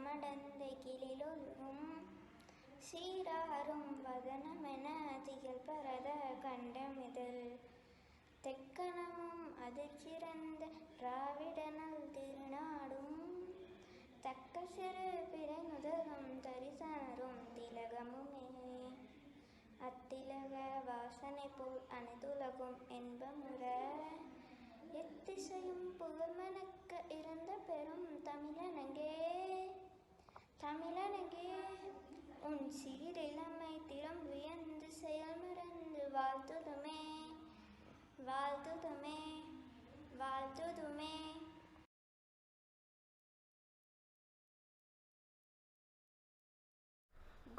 மடந்தை கிளிலொழுகும் சீராரும் வதனமென திகழ் பரத கண்டமிதழ் தெக்கணமும் அதிர்ச்சிறந்த திராவிடனல் திருநாடும் தக்க சிறு பிறை முதலும் தரிசனரும் திலகமுமே அத்திலக வாசனை போல் அனைத்துலகும் என்பமுற எத்திசையும் புகழ்மணக்க இருந்த பெரும் தமிழனங்கே உன் சீரிழமை திறம் வியந்து செயல் மறந்து வாழ்த்துதுமே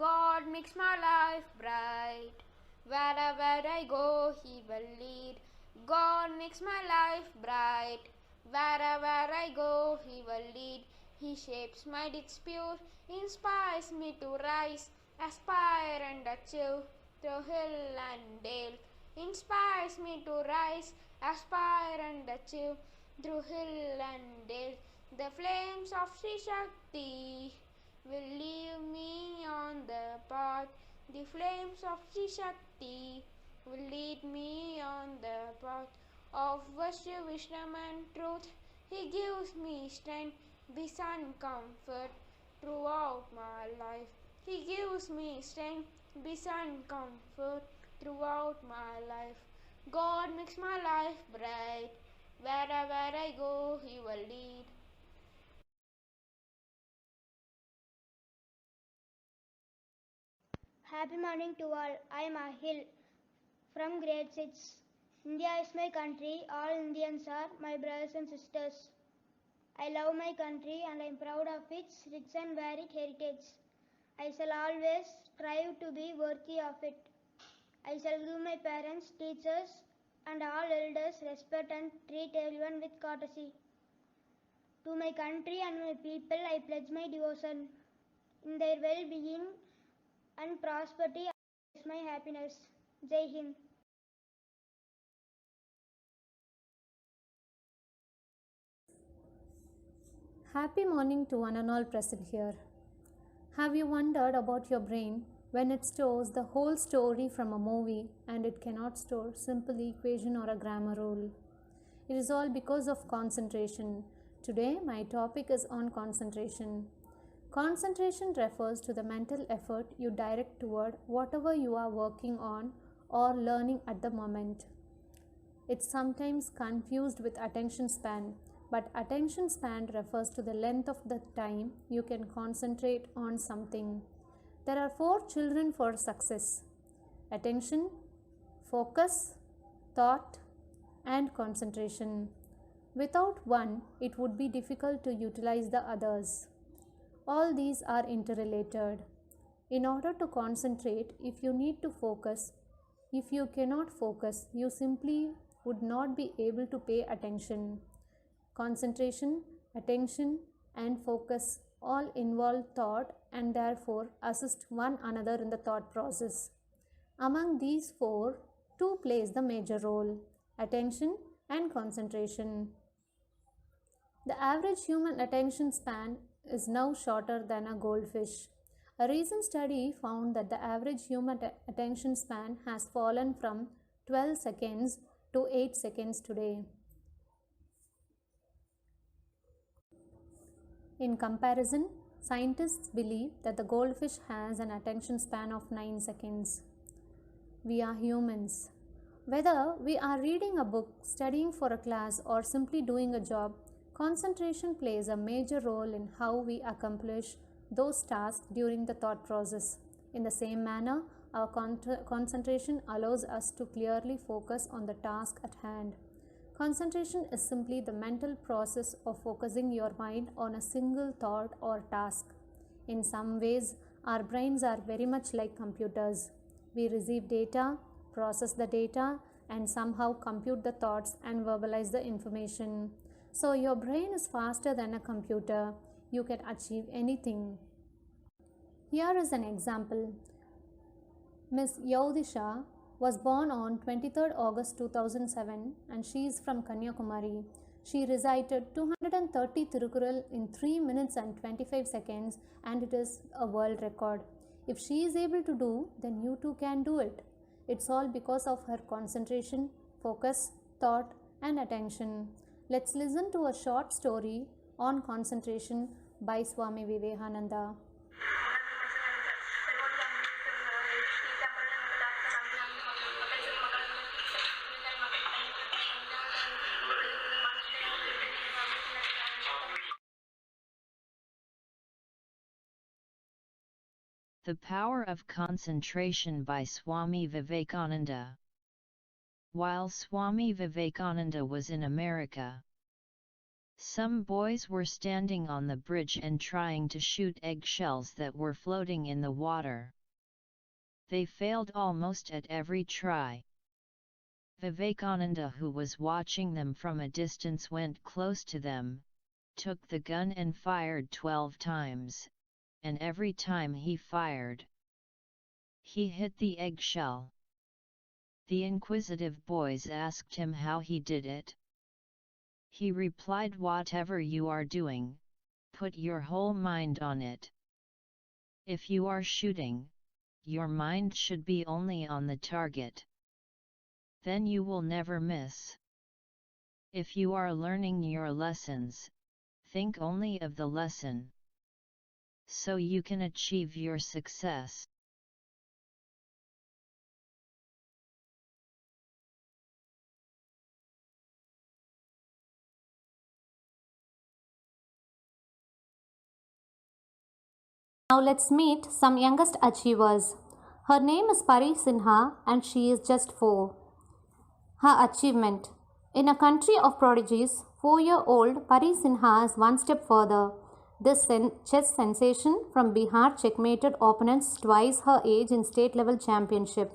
God makes my life bright. Wherever I go, He will lead. God makes my life bright. Wherever I go, He will lead. He shapes my deeds pure, inspires me to rise, aspire and achieve through hill and dale. Inspires me to rise, aspire and achieve through hill and dale. The flames of Sri Shakthi will lead me on the path. The flames of Sri Shakthi will lead me on the path of virtue, wisdom and truth. He gives me strength, peace and comfort throughout my life. He gives me strength, peace and comfort throughout my life. God makes my life bright. Wherever I go, He will lead. Happy morning to all. I am Ahil from grade 6. India is my country. All Indians are my brothers and sisters. I love my country and I am proud of its rich and varied heritage. I shall always strive to be worthy of it. I shall give my parents, teachers and all elders respect and treat everyone with courtesy. To my country and my people I pledge my devotion. In their well-being and prosperity is my happiness. Jai Hind. Happy morning to one and all present here. Have you wondered about your brain when it stores the whole story from a movie and it cannot store simple equation or a grammar rule? It is all because of concentration. Today my topic is on concentration. Concentration refers to the mental effort you direct toward whatever you are working on or learning at the moment. It's sometimes confused with attention span, but attention span refers to the length of the time you can concentrate on something. There are 4 children for success: attention, focus, thought, and concentration. Without one, it would be difficult to utilize the others. All these are interrelated. In order to concentrate, if you need to focus, if you cannot focus, you simply would not be able to pay attention. Concentration, attention, and focus all involve thought and therefore assist one another in the thought process. Among these 4, 2 plays the major role: attention and concentration. The average human attention span is now shorter than a goldfish. A recent study found that the average human attention span has fallen from 12 seconds to 8 seconds today. In comparison, scientists believe that the goldfish has an attention span of 9 seconds. We are humans. Whether we are reading a book, studying for a class, or simply doing a job, concentration plays a major role in how we accomplish those tasks during the thought process. In the same manner, our concentration allows us to clearly focus on the task at hand. Concentration is simply the mental process of focusing your mind on a single thought or task. In some ways, our brains are very much like computers. We receive data, process the data, and somehow compute the thoughts and verbalize the information. So your brain is faster than a computer. You can achieve anything. Here is an example. Miss Yaudisha was born on 23rd August 2007 and she is from Kanyakumari. She recited 200 130 Tirukural in 3 minutes and 25 seconds, and it is a world record. If she is able to do, then you too can do it. It's all because of her concentration, focus, thought, and attention. Let's listen to a short story on concentration by Swami Vivekananda. The Power of Concentration by Swami Vivekananda. While Swami Vivekananda was in America, some boys were standing on the bridge and trying to shoot eggshells that were floating in the water. They failed almost at every try. Vivekananda, who was watching them from a distance, went close to them, took the gun and fired 12 times. And every time he fired, he hit the eggshell. The inquisitive boys asked him how he did it. He replied, "Whatever you are doing, put your whole mind on it. If you are shooting, your mind should be only on the target. Then you will never miss. If you are learning your lessons, think only of the lesson, so you can achieve your success." Now let's meet some youngest achievers. Her name is Pari Sinha and she is just 4. Her achievement. In a country of prodigies, 4-year-old Pari Sinha is one step further. This chess sensation from Bihar checkmated opponents twice her age in state level championship.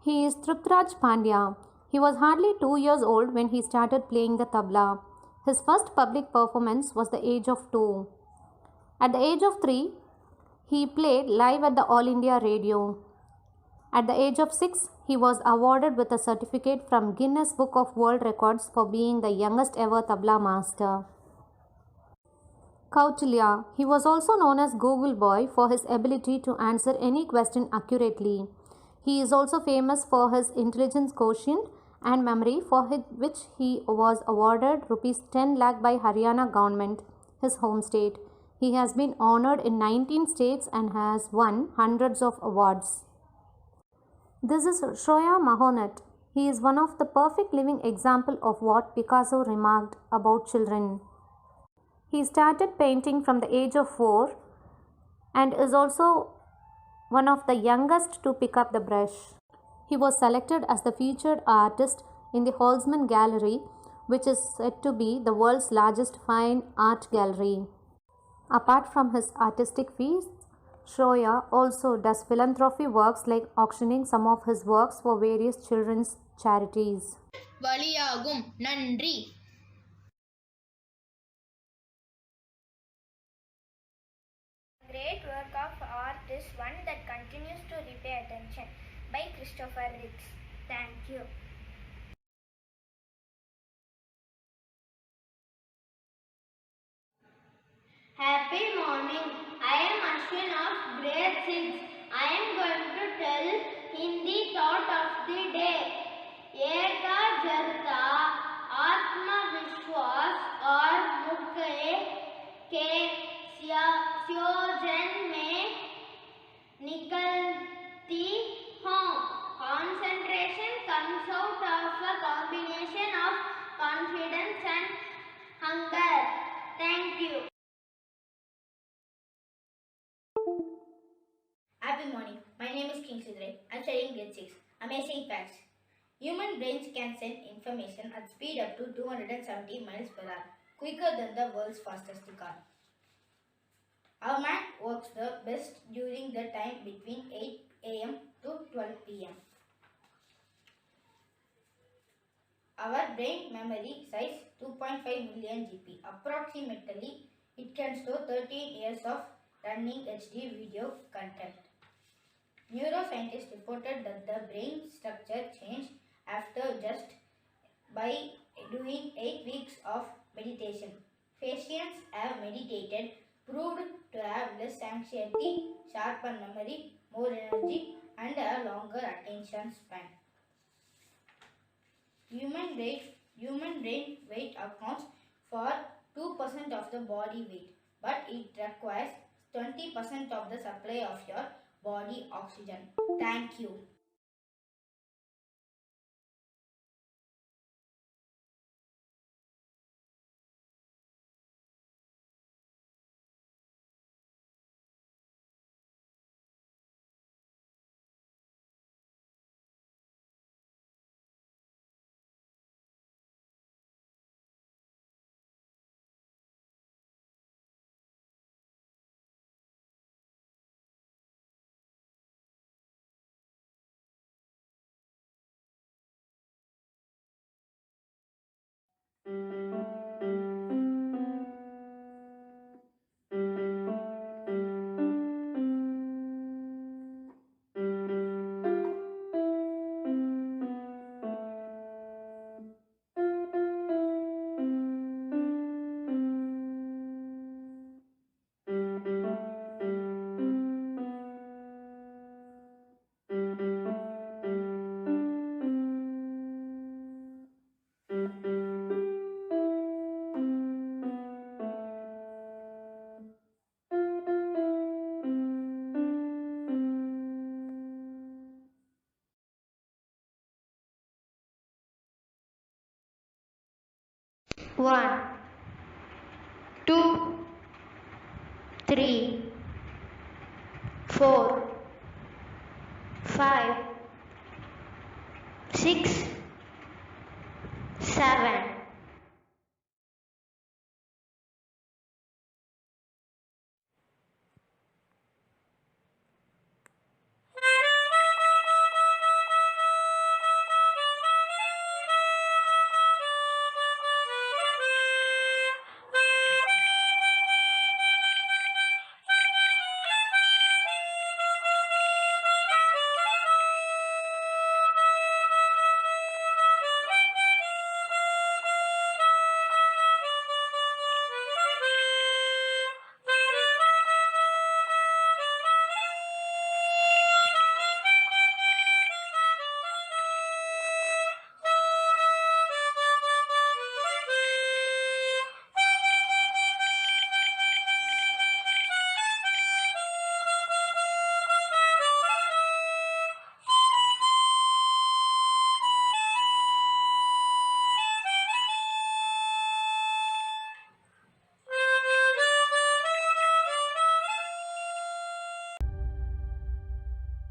He is Triptraj Pandya. He was hardly 2 years old when he started playing the tabla. His first public performance was the age of 2. At the age of 3, he played live at the All India Radio. At the age of 6, he was awarded with a certificate from Guinness Book of World Records for being the youngest ever tabla master. Kautilya. He was also known as Google Boy for his ability to answer any question accurately. He is also famous for his intelligence quotient and memory, for which he was awarded Rs 10 lakh by Haryana government, his home state. He has been honored in 19 states and has won hundreds of awards. This is Shroya Mahonet. He is one of the perfect living example of what Picasso remarked about children. He started painting from the age of 4 and is also one of the youngest to pick up the brush. He was selected as the featured artist in the Holzman Gallery, which is said to be the world's largest fine art gallery. Apart from his artistic feats, Shroya also does philanthropy works like auctioning some of his works for various children's charities. வழியாகும் நன்றி. Great work of art is one that continues to repay attention, by Christopher Ricks. Thank you. Happy morning. I am Ashwin of grade 6. I am going to tell Hindi thought of the day. Eka jarta atma vishwas aur mukhe ke syojan mein nikalti hoon. Concentration comes out of a combination of confidence and hunger. Thank you. Happy morning. My name is King Sidre. I'm studying grade 6. Amazing facts. Human brains can send information at speed up to 270 miles per hour, quicker than the world's fastest car. Our mind works the best during the time between 8 a.m. to 12 p.m. Our brain memory size 2.5 million GB. Approximately, it can store 13 years of running HD video content. Neuroscientists reported that the brain structure changed after just by doing meditation. Phaseans have meditated, proved to have less anxiety, sharper memory, more energy, and a longer attention span. Human brain weight accounts for 2% of the body weight, but it requires 20% of the supply of your body oxygen. Thank you. One, two, three, 4, 5, 6, 7,